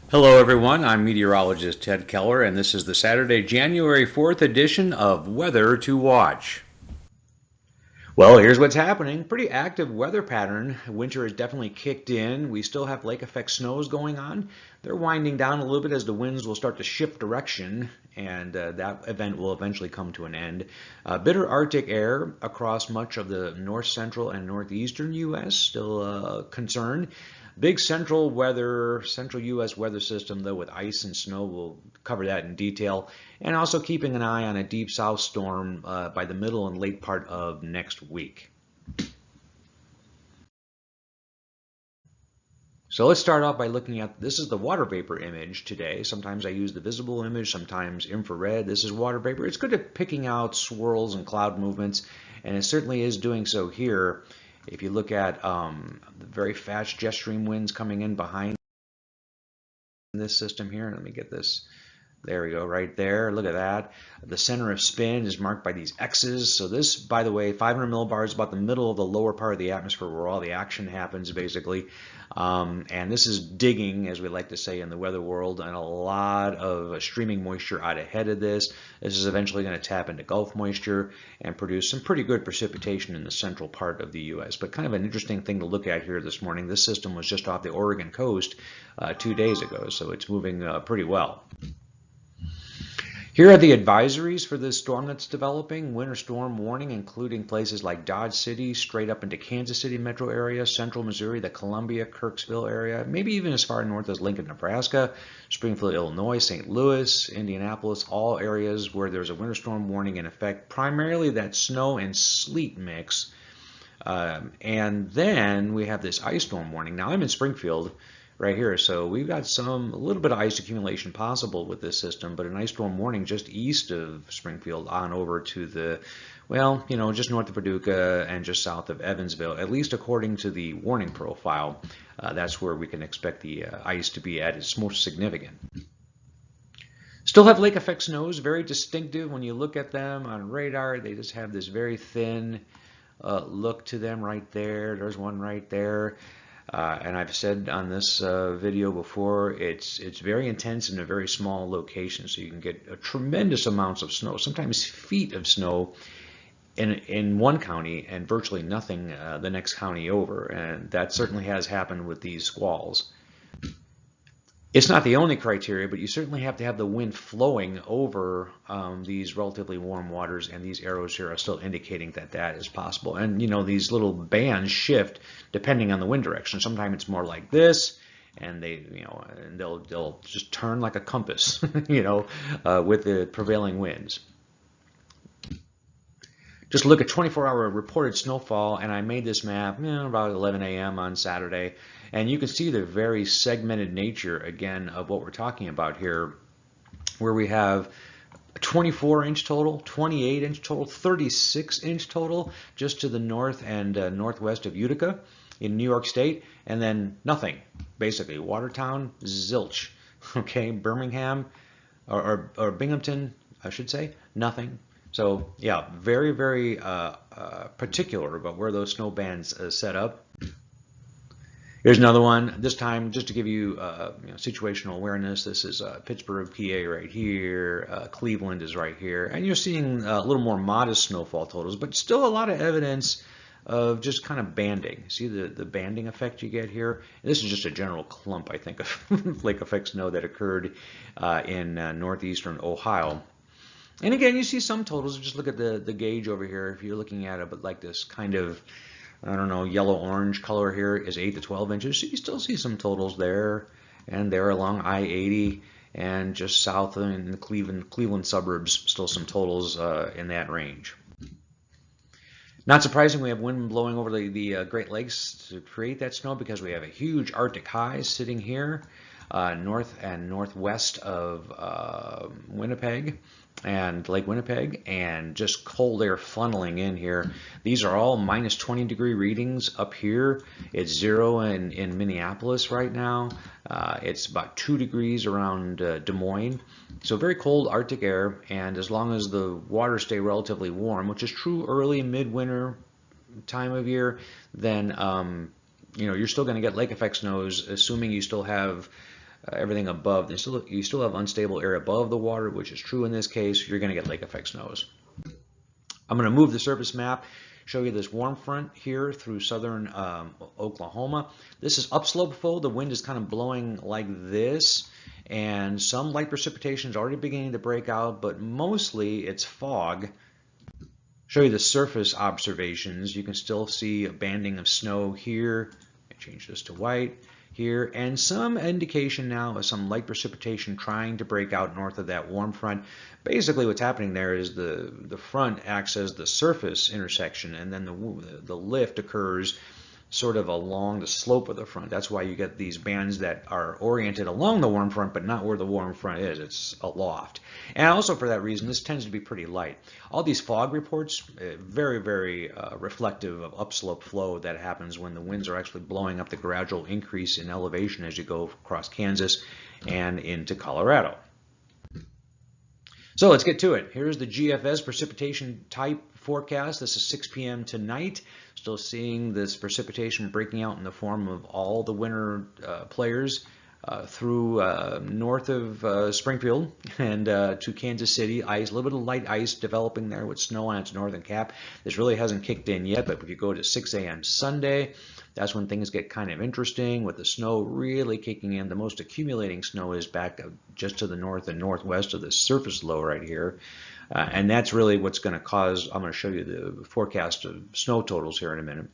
Hello, everyone. I'm meteorologist Ted Keller, and this is the Saturday, January 4th edition of Weather to Watch. Well, here's what's happening. Pretty active weather pattern. Winter has definitely kicked in. We still have lake effect snows going on. They're winding down a little bit as the winds will start to shift direction, and that event will eventually come to an end. Bitter Arctic air across much of the north central and northeastern U.S. still a concern. Big central U.S. weather system, though, with ice and snow. We'll cover that in detail. And also keeping an eye on a deep south storm by the middle and late part of next week. So let's start off by looking at, this is the water vapor image today. Sometimes I use the visible image, sometimes infrared. This is water vapor. It's good at picking out swirls and cloud movements, and it certainly is doing so here. If you look at the very fast jet stream winds coming in behind this system here, let me get this. There we go, right there. Look at that. The center of spin is marked by these X's. So this, by the way, 500 millibars is about the middle of the lower part of the atmosphere where all the action happens, basically. And this is digging, as we like to say in the weather world, and a lot of streaming moisture out ahead of this. This is eventually going to tap into Gulf moisture and produce some pretty good precipitation in the central part of the U.S. But kind of an interesting thing to look at here this morning. This system was just off the Oregon coast 2 days ago, so it's moving pretty well. Here are the advisories for this storm that's developing. Winter storm warning, including places like Dodge City, straight up into Kansas City metro area, central Missouri, the Columbia, Kirksville area, maybe even as far north as Lincoln, Nebraska, Springfield, Illinois, St. Louis, Indianapolis, all areas where there's a winter storm warning in effect, primarily that snow and sleet mix. And then we have this ice storm warning. Now I'm in Springfield right here, so we've got a little bit of ice accumulation possible with this system, but an ice storm warning just east of Springfield on over to the, well, just north of Paducah and just south of Evansville, at least according to the warning profile. That's where we can expect the ice to be at its most significant. Still have lake effect snows, very distinctive when you look at them on radar. They just have this very thin look to them right there. There's one right there. And I've said on this video before, it's very intense in a very small location, so you can get a tremendous amounts of snow, sometimes feet of snow in one county and virtually nothing the next county over, and that certainly has happened with these squalls. It's not the only criteria, but you certainly have to have the wind flowing over these relatively warm waters, and these arrows here are still indicating that that is possible. And these little bands shift depending on the wind direction. Sometimes it's more like this, and they'll just turn like a compass, with the prevailing winds. Just look at 24-hour reported snowfall, and I made this map about 11 a.m. on Saturday, and you can see the very segmented nature again of what we're talking about here, where we have 24-inch total, 28-inch total, 36-inch total just to the north and northwest of Utica in New York State, and then nothing, basically. Watertown, zilch. Okay, Birmingham or Binghamton, I should say, nothing. So yeah, very, very particular about where those snow bands set up. Here's another one, this time just to give you, situational awareness. This is Pittsburgh, PA right here, Cleveland is right here, and you're seeing a little more modest snowfall totals, but still a lot of evidence of just kind of banding. See the banding effect you get here? And this is just a general clump, I think, of lake effect snow that occurred in northeastern Ohio. And again, you see some totals. Just look at the gauge over here. If you're looking at it, but like this kind of, I don't know, yellow-orange color here is 8 to 12 inches. So you still see some totals there and there along I-80 and just south in the Cleveland suburbs, still some totals in that range. Not surprising, we have wind blowing over the Great Lakes to create that snow because we have a huge Arctic high sitting here north and northwest of Winnipeg and Lake Winnipeg, and just cold air funneling in here. These are all minus 20 degree readings up here. It's 0 in Minneapolis right now. It's about 2 degrees around Des Moines. So very cold Arctic air, and as long as the waters stay relatively warm, which is true early midwinter time of year, then you're still going to get lake effect snows, assuming you still have everything above. You still have unstable air above the water, which is true in this case. You're going to get lake effect snows. I'm going to move the surface map, show you this warm front here through southern Oklahoma. This is upslope flow. The wind is kind of blowing like this, and some light precipitation is already beginning to break out, but mostly it's fog. Show you the surface observations. You can still see a banding of snow here. Change this to white here, and some indication now of some light precipitation trying to break out north of that warm front. Basically what's happening there is the front acts as the surface intersection, and then the lift occurs sort of along the slope of the front. That's why you get these bands that are oriented along the warm front, but not where the warm front is. It's aloft. And also for that reason, this tends to be pretty light. All these fog reports, very, very reflective of upslope flow that happens when the winds are actually blowing up the gradual increase in elevation as you go across Kansas and into Colorado. So let's get to it. Here's the GFS precipitation type forecast. This is 6 p.m. tonight. Still seeing this precipitation breaking out in the form of all the winter players through north of Springfield and to Kansas City. Ice, a little bit of light ice developing there with snow on its northern cap. This really hasn't kicked in yet, but if you go to 6 a.m. Sunday, that's when things get kind of interesting with the snow really kicking in. The most accumulating snow is back just to the north and northwest of the surface low right here. And that's really what's going to cause, I'm going to show you the forecast of snow totals here in a minute.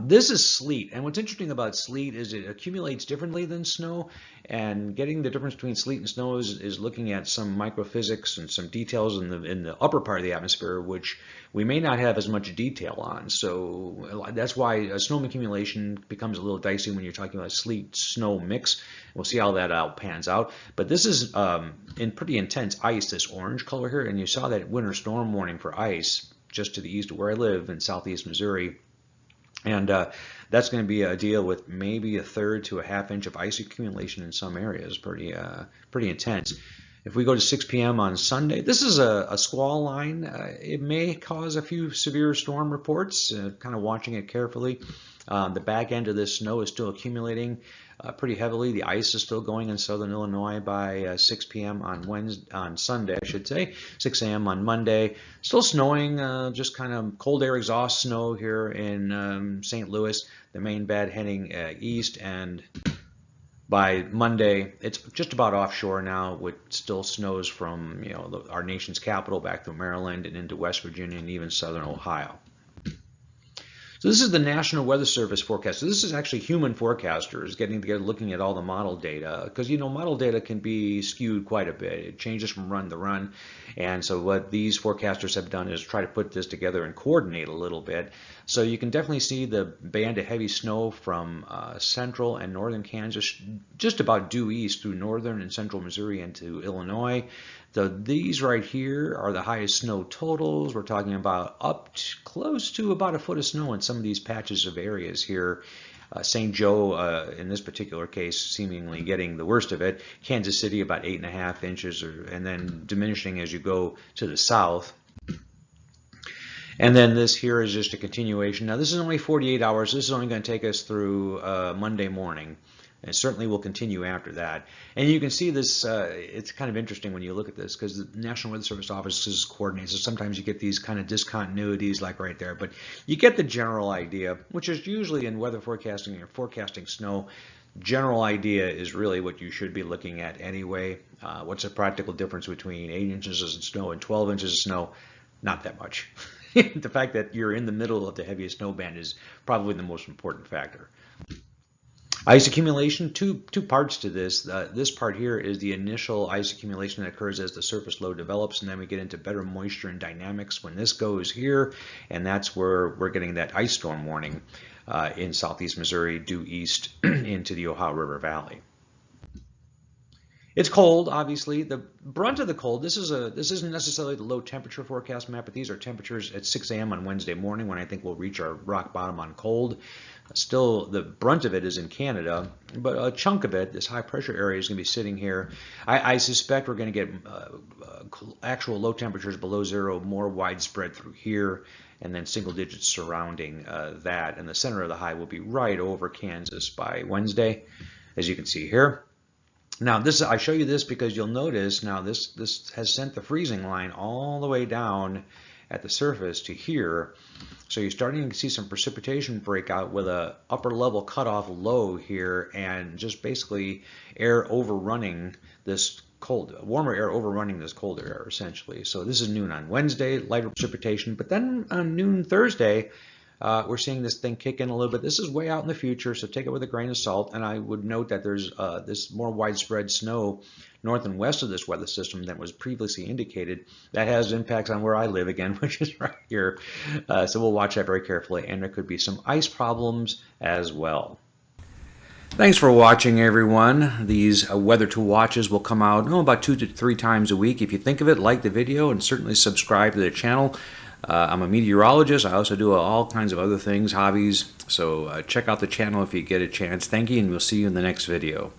This is sleet, and what's interesting about sleet is it accumulates differently than snow, and getting the difference between sleet and snow is looking at some microphysics and some details in the upper part of the atmosphere, which we may not have as much detail on. So that's why a snow accumulation becomes a little dicey when you're talking about sleet-snow mix. We'll see how that pans out. But this is in pretty intense ice, this orange color here, and you saw that winter storm warning for ice just to the east of where I live in southeast Missouri. And that's going to be a deal with maybe a third to a half inch of ice accumulation in some areas, pretty intense. If we go to 6 p.m. on Sunday, this is a squall line. It may cause a few severe storm reports, kind of watching it carefully. The back end of this snow is still accumulating pretty heavily. The ice is still going in southern Illinois by 6 p.m. on Sunday, I should say. 6 a.m. on Monday. Still snowing, just kind of cold air exhaust snow here in St. Louis. The main bed heading east, and by Monday, it's just about offshore now, with still snows from our nation's capital back to Maryland and into West Virginia and even southern Ohio. So this is the National Weather Service forecast. So this is actually human forecasters getting together, looking at all the model data, because model data can be skewed quite a bit. It changes from run to run, and so what these forecasters have done is try to put this together and coordinate a little bit. So you can definitely see the band of heavy snow from central and northern Kansas, just about due east through northern and central Missouri into Illinois. So these right here are the highest snow totals. We're talking about close to about a foot of snow in some of these patches of areas here. St. Joe, in this particular case, seemingly getting the worst of it. Kansas City, about 8.5 inches, and then diminishing as you go to the south. And then this here is just a continuation. Now this is only 48 hours. This is only going to take us through Monday morning. And certainly will continue after that. And you can see this, it's kind of interesting when you look at this, because the National Weather Service offices coordinate, so sometimes you get these kind of discontinuities like right there, but you get the general idea, which is usually in weather forecasting or forecasting snow. General idea is really what you should be looking at anyway. What's the practical difference between 8 inches of snow and 12 inches of snow? Not that much. The fact that you're in the middle of the heaviest snow band is probably the most important factor. Ice accumulation, two parts to this. This part here is the initial ice accumulation that occurs as the surface low develops, and then we get into better moisture and dynamics when this goes here, and that's where we're getting that ice storm warning in southeast Missouri due east into the Ohio River Valley. It's cold, obviously. The brunt of the cold, this isn't necessarily the low temperature forecast map, but these are temperatures at 6 a.m. on Wednesday morning when I think we'll reach our rock bottom on cold. Still, the brunt of it is in Canada, but a chunk of it, this high pressure area, is going to be sitting here. I suspect we're going to get actual low temperatures below zero more widespread through here, and then single digits surrounding that. And the center of the high will be right over Kansas by Wednesday, as you can see here. Now I show you this because you'll notice now this has sent the freezing line all the way down at the surface to here. So you're starting to see some precipitation breakout with a upper level cutoff low here, and just basically air overrunning this warmer air overrunning this colder air essentially. So this is noon on Wednesday, lighter precipitation, but then on noon Thursday, we're seeing this thing kick in a little bit. This is way out in the future, so take it with a grain of salt. And I would note that there's this more widespread snow north and west of this weather system than was previously indicated. That has impacts on where I live again, which is right here. So we'll watch that very carefully. And there could be some ice problems as well. Thanks for watching, everyone. These weather to watches will come out about 2 to 3 times a week. If you think of it, like the video and certainly subscribe to the channel. I'm a meteorologist. I also do all kinds of other things, hobbies. So check out the channel if you get a chance. Thank you, and we'll see you in the next video.